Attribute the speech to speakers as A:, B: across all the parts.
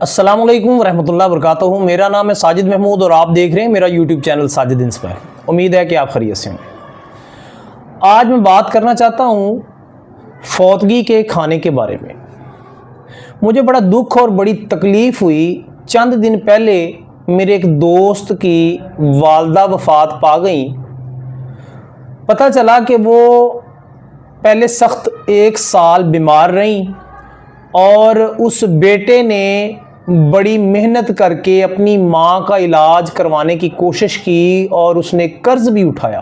A: अस्सलामुअलैकुम वरहमतुल्लाहि वबरकातुहू। मेरा नाम है साजिद महमूद और आप देख रहे हैं मेरा यूट्यूब चैनल साजिद इंस्पायर। उम्मीद है कि आप खैरियत से होंगे। आज मैं बात करना चाहता हूँ फौतगी के खाने के बारे में। मुझे बड़ा दुख और बड़ी तकलीफ़ हुई। चंद दिन पहले मेरे एक दोस्त की वालदा वफ़ात पा गई। पता चला कि वो पहले सख्त 1 साल बीमार रहीं और उस बेटे ने बड़ी मेहनत करके अपनी माँ का इलाज करवाने की कोशिश की और उसने कर्ज़ भी उठाया।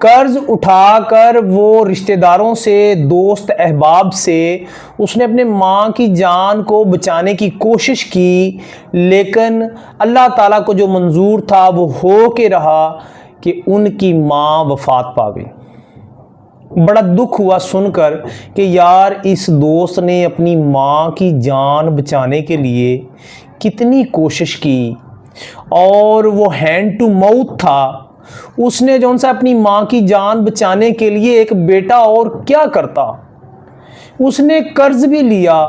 A: कर्ज़ उठाकर वो रिश्तेदारों से, दोस्त अहबाब से उसने अपने माँ की जान को बचाने की कोशिश की, लेकिन अल्लाह ताला को जो मंजूर था वो हो के रहा कि उनकी माँ वफ़ात पा गई। बड़ा दुख हुआ सुनकर कि यार इस दोस्त ने अपनी माँ की जान बचाने के लिए कितनी कोशिश की और वो हैंड टू माउथ था। उसने जो सा अपनी माँ की जान बचाने के लिए एक बेटा और क्या करता। उसने कर्ज भी लिया,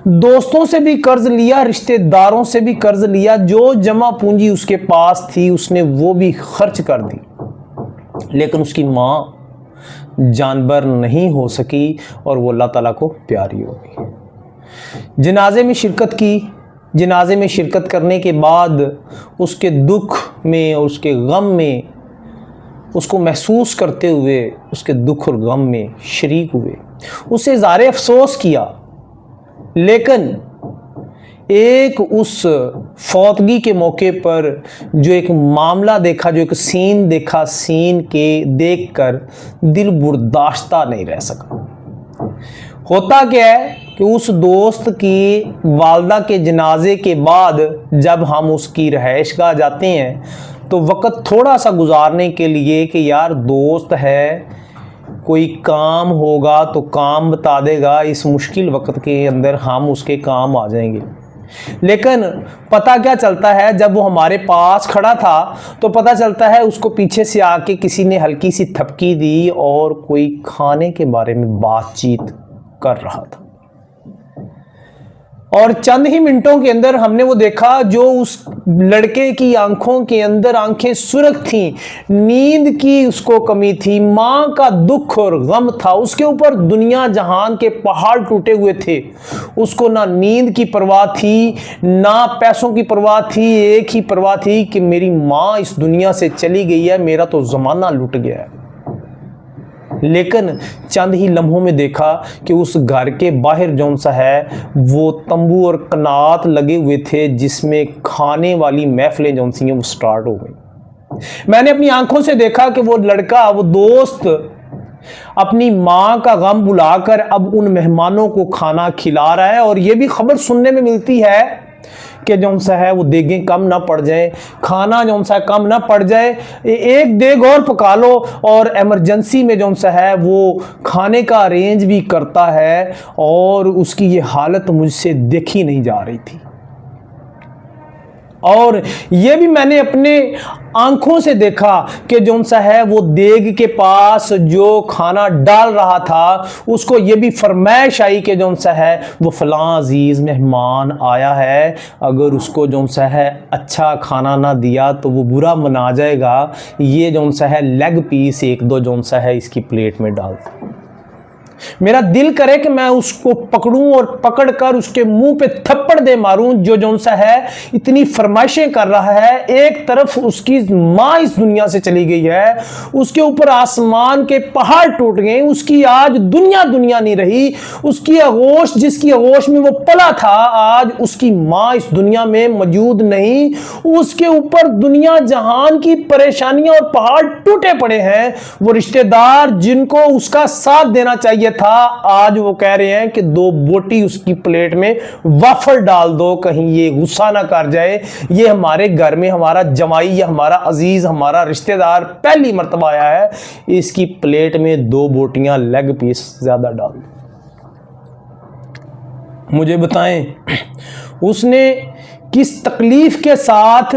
A: दोस्तों से भी कर्ज लिया, रिश्तेदारों से भी कर्ज लिया, जो जमा पूंजी उसके पास थी उसने वो भी खर्च कर दी, लेकिन उसकी माँ जानबर नहीं हो सकी और वो अल्लाह ताला को प्यारी हो गई। जनाजे में शिरकत की। जनाजे में शिरकत करने के बाद उसके दुख में और उसके गम में उसको महसूस करते हुए उसके दुख और गम में शरीक हुए, उसे इज़हारे अफसोस किया। लेकिन एक उस फौतगी के मौके पर जो एक मामला देखा, जो एक सीन देखा, सीन के देखकर दिल बर्दाश्ता नहीं रह सका। होता क्या है कि उस दोस्त की वालदा के जनाजे के बाद जब हम उसकी रहायशगाह जाते हैं तो वक़्त थोड़ा सा गुजारने के लिए कि यार दोस्त है, कोई काम होगा तो काम बता देगा, इस मुश्किल वक्त के अंदर हम उसके काम आ जाएंगे। लेकिन पता क्या चलता है, जब वो हमारे पास खड़ा था तो पता चलता है उसको पीछे से आके किसी ने हल्की सी थपकी दी और कोई खाने के बारे में बातचीत कर रहा था। और चंद ही मिनटों के अंदर हमने वो देखा जो उस लड़के की आंखों के अंदर आंखें सुर्ख थीं, नींद की उसको कमी थी, माँ का दुख और गम था, उसके ऊपर दुनिया जहान के पहाड़ टूटे हुए थे। उसको ना नींद की परवाह थी, ना पैसों की परवाह थी, एक ही परवाह थी कि मेरी माँ इस दुनिया से चली गई है, मेरा तो ज़माना लुट गया है। लेकिन चंद ही लम्हों में देखा कि उस घर के बाहर जौन सा है वो तंबू और कनात लगे हुए थे, जिसमें खाने वाली महफिलें जौन सी हैं वो स्टार्ट हो गई। मैंने अपनी आंखों से देखा कि वो लड़का, वो दोस्त अपनी माँ का गम बुलाकर अब उन मेहमानों को खाना खिला रहा है। और ये भी खबर सुनने में मिलती है कि जौन सा है वो देगें कम ना पड़ जाए, खाना जौन सा कम ना पड़ जाए, एक देग और पका लो। और इमरजेंसी में जौन सा है वो खाने का अरेंज भी करता है। और उसकी ये हालत मुझसे देखी नहीं जा रही थी। और ये भी मैंने अपने आंखों से देखा कि जौन सा है वो देग के पास जो खाना डाल रहा था उसको ये भी फरमाइश आई कि जौन सा है वो फलां अजीज़ मेहमान आया है, अगर उसको जौन सा है अच्छा खाना ना दिया तो वो बुरा मना जाएगा, ये जौन सा है लेग पीस 1-2 जौन सा है इसकी प्लेट में डाल। मेरा दिल करे कि मैं उसको पकड़ूं और पकड़कर उसके मुंह पे थप्पड़ दे मारूं, जो जौन सा है इतनी फरमाइशें कर रहा है। एक तरफ उसकी माँ इस दुनिया से चली गई है, उसके ऊपर आसमान के पहाड़ टूट गए, उसकी आज दुनिया नहीं रही, उसकी आगोश, जिसकी आगोश में वो पला था, आज उसकी माँ इस दुनिया में मौजूद नहीं। उसके ऊपर दुनिया जहान की परेशानियां और पहाड़ टूटे पड़े हैं। वो रिश्तेदार जिनको उसका साथ देना चाहिए था, आज वो कह रहे हैं कि 2 बोटी उसकी प्लेट में वाफल डाल दो, कहीं ये गुस्सा ना कर जाए, ये हमारे घर में हमारा जमाई या हमारा अजीज, हमारा रिश्तेदार पहली मर्तबा आया है, इसकी प्लेट में 2 बोटियां लेग पीस ज्यादा डाल दो। मुझे बताएं उसने किस तकलीफ के साथ,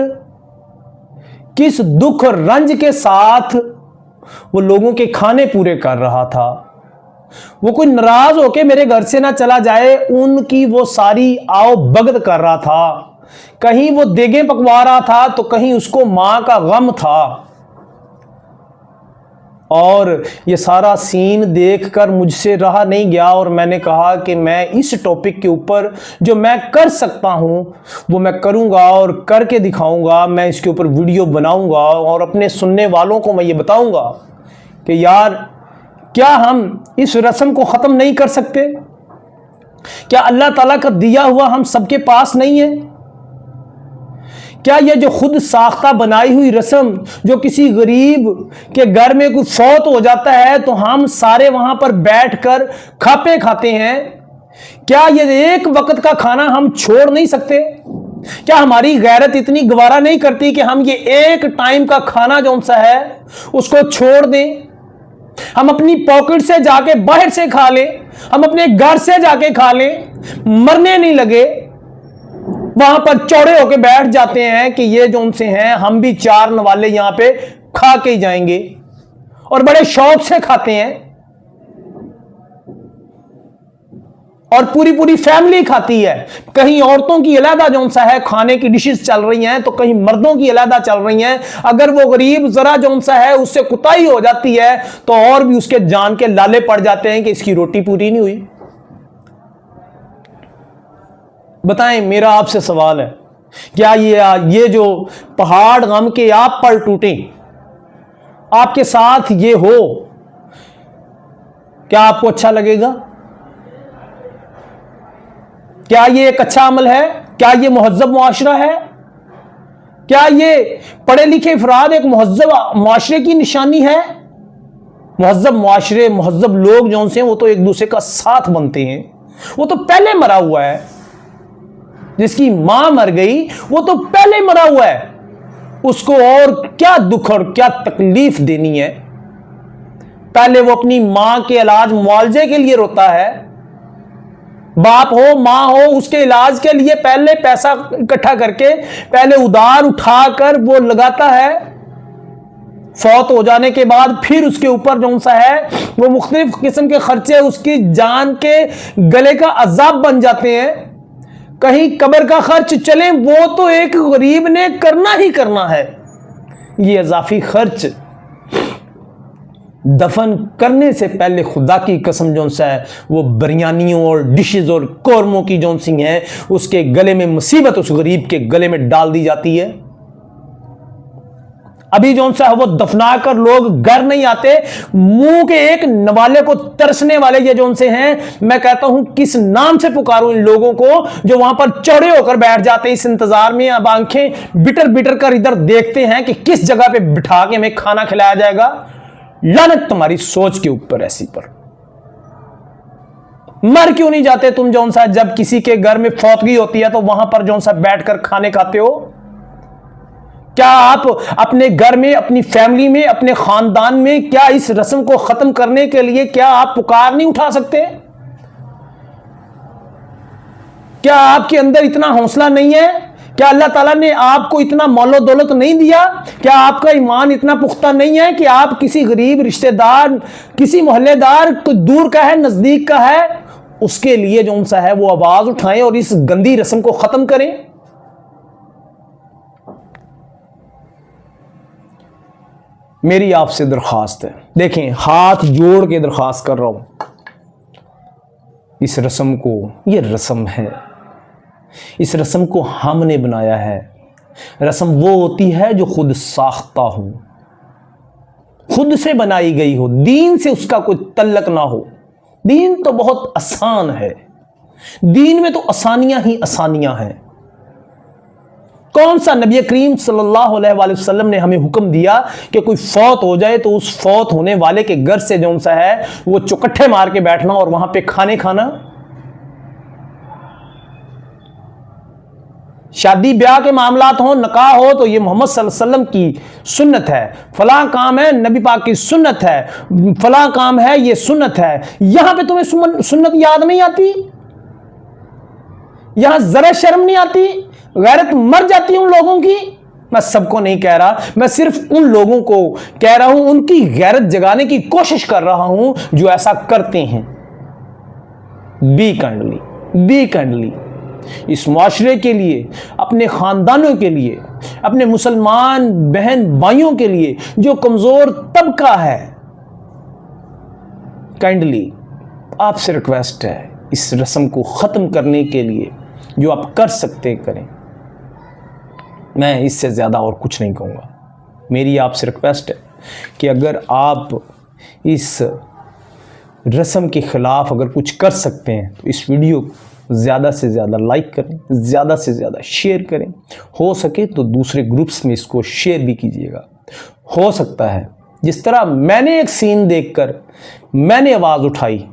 A: किस दुख और रंज के साथ वो लोगों के खाने पूरे कर रहा था। वो कोई नाराज होके मेरे घर से ना चला जाए, उनकी वो सारी आओ भगत कर रहा था। कहीं वो देगे पकवा रहा था तो कहीं उसको मां का गम था। और ये सारा सीन देखकर मुझसे रहा नहीं गया और मैंने कहा कि मैं इस टॉपिक के ऊपर जो मैं कर सकता हूं वो मैं करूंगा और करके दिखाऊंगा। मैं इसके ऊपर वीडियो बनाऊंगा और अपने सुनने वालों को मैं ये बताऊंगा कि यार क्या हम इस रस्म को ख़त्म नहीं कर सकते? क्या अल्लाह ताला का दिया हुआ हम सबके पास नहीं है? क्या ये जो खुद साख्ता बनाई हुई रस्म, जो किसी गरीब के घर में कुछ फौत हो जाता है तो हम सारे वहां पर बैठकर खापे खाते हैं, क्या ये एक वक्त का खाना हम छोड़ नहीं सकते? क्या हमारी गैरत इतनी गवारा नहीं करती कि हम ये एक टाइम का खाना जो सा है उसको छोड़ दें? हम अपनी पॉकेट से जाके बाहर से खा लें, हम अपने घर से जाके खा लें, मरने नहीं लगे, वहां पर चौड़े होके बैठ जाते हैं कि ये जो उनसे हैं हम भी चार नवाले यहां पे खा के ही जाएंगे, और बड़े शौक से खाते हैं और पूरी पूरी फैमिली खाती है। कहीं औरतों की अलहदा जो सा है खाने की डिशेस चल रही हैं तो कहीं मर्दों की अलहदा चल रही हैं। अगर वो गरीब जरा जो सा है उससे कुताही हो जाती है तो और भी उसके जान के लाले पड़ जाते हैं कि इसकी रोटी पूरी नहीं हुई। बताएं, मेरा आपसे सवाल है, क्या ये जो पहाड़ गम के आप पर टूटे, आपके साथ ये हो, क्या आपको अच्छा लगेगा? क्या ये एक अच्छा अमल है? क्या ये मुहज्जब मुआशरा है? क्या ये पढ़े लिखे अफराद एक मुहज्जब मुआशरे की निशानी है? मुहज्जब मुआशरे, मुहज्जब लोग जो से वो तो एक दूसरे का साथ बनते हैं। वो तो पहले मरा हुआ है, जिसकी मां मर गई वो तो पहले मरा हुआ है, उसको और क्या दुख और क्या तकलीफ देनी है? पहले वो अपनी मां के इलाज मुआवजे के लिए रोता है, बाप हो मां हो उसके इलाज के लिए पहले पैसा इकट्ठा करके पहले उधार उठाकर वो लगाता है। फौत हो जाने के बाद फिर उसके ऊपर जो सा है वो मुख्तलिफ किस्म के खर्चे उसकी जान के गले का अजाब बन जाते हैं। कहीं कब्र का खर्च चले वो तो एक गरीब ने करना ही करना है। ये इजाफी खर्च दफन करने से पहले खुदा की कसम जो सा है वो बिरयानियों और डिशेज और कौरमों की जो सी हैं उसके गले में मुसीबत उस गरीब के गले में डाल दी जाती है। अभी जो सा है वो दफना कर लोग घर नहीं आते, मुंह के एक नवाले को तरसने वाले ये जो से हैं, मैं कहता हूं किस नाम से पुकारूं इन लोगों को जो वहां पर चौड़े होकर बैठ जाते हैं इस इंतजार में। अब आंखें बिटर बिटर कर इधर देखते हैं कि किस जगह पे बिठा के हमें खाना खिलाया जाएगा। लानत तुम्हारी सोच के ऊपर ऐसी पर। मर क्यों नहीं जाते तुम जो सा जब किसी के घर में फौतगी होती है तो वहां पर जो सा बैठकर खाने खाते हो? क्या आप अपने घर में, अपनी फैमिली में, अपने खानदान में क्या इस रस्म को खत्म करने के लिए क्या आप पुकार नहीं उठा सकते? क्या आपके अंदर इतना हौसला नहीं है? क्या अल्लाह ताला ने आपको इतना मौलो दौलत नहीं दिया? क्या आपका ईमान इतना पुख्ता नहीं है कि आप किसी गरीब रिश्तेदार, किसी मोहल्लेदार, कोई दूर का है नजदीक का है, उसके लिए जो सा है वो आवाज उठाएं और इस गंदी रस्म को खत्म करें? मेरी आपसे दरख्वास्त है, देखें हाथ जोड़ के दरख्वास्त कर रहा हूं, इस रस्म को, ये रस्म है, इस रस्म को हमने बनाया है। रस्म वो होती है जो खुद साख्ता हो, खुद से बनाई गई हो, दीन से उसका कोई तल्लक ना हो। दीन तो बहुत आसान है, दीन में तो आसानियां ही आसानियां हैं। कौन सा नबी करीम सल्लल्लाहु अलैहि वसल्लम ने हमें हुक्म दिया कि कोई फौत हो जाए तो उस फौत होने वाले के घर से जो सा है वो चौकट्ठे मार के बैठना और वहां पे खाने खाना? शादी ब्याह के मामलात हो, नकाह हो, तो ये मोहम्मद सल्लल्लाहु अलैहि वसल्लम की सुन्नत है। फला काम है नबी पाक की सुन्नत है, फला काम है ये सुन्नत है। यहां पे तुम्हें सुन्नत याद नहीं आती? यहां जरा शर्म नहीं आती? गैरत मर जाती उन लोगों की मैं सबको नहीं कह रहा, मैं सिर्फ उन लोगों को कह रहा हूं, उनकी गैरत जगाने की कोशिश कर रहा हूं जो ऐसा करते हैं। बी काइंडली इस मुआशरे के लिए, अपने खानदानों के लिए, अपने मुसलमान बहन भाइयों के लिए जो कमजोर तबका है, काइंडली आपसे रिक्वेस्ट है इस रस्म को खत्म करने के लिए जो आप कर सकते करें। मैं इससे ज़्यादा और कुछ नहीं कहूँगा। मेरी आपसे रिक्वेस्ट है कि अगर आप इस रस्म के ख़िलाफ़ अगर कुछ कर सकते हैं तो इस वीडियो को ज़्यादा से ज़्यादा लाइक करें, ज़्यादा से ज़्यादा शेयर करें। हो सके तो दूसरे ग्रुप्स में इसको शेयर भी कीजिएगा। हो सकता है जिस तरह मैंने एक सीन देखकर मैंने आवाज़ उठाई,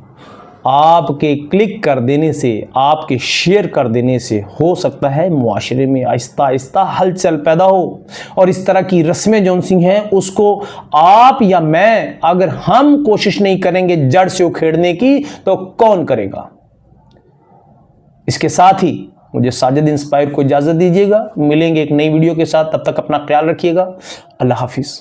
A: आपके क्लिक कर देने से, आपके शेयर कर देने से हो सकता है मुआशरे में आहिस्ता आहिस्ता हलचल पैदा हो और इस तरह की रस्में जौन सी हैं उसको आप या मैं, अगर हम कोशिश नहीं करेंगे जड़ से उखेड़ने की तो कौन करेगा। इसके साथ ही मुझे साजिद इंस्पायर को इजाज़त दीजिएगा। मिलेंगे एक नई वीडियो के साथ, तब तक अपना ख्याल रखिएगा। अल्लाह हाफिज़।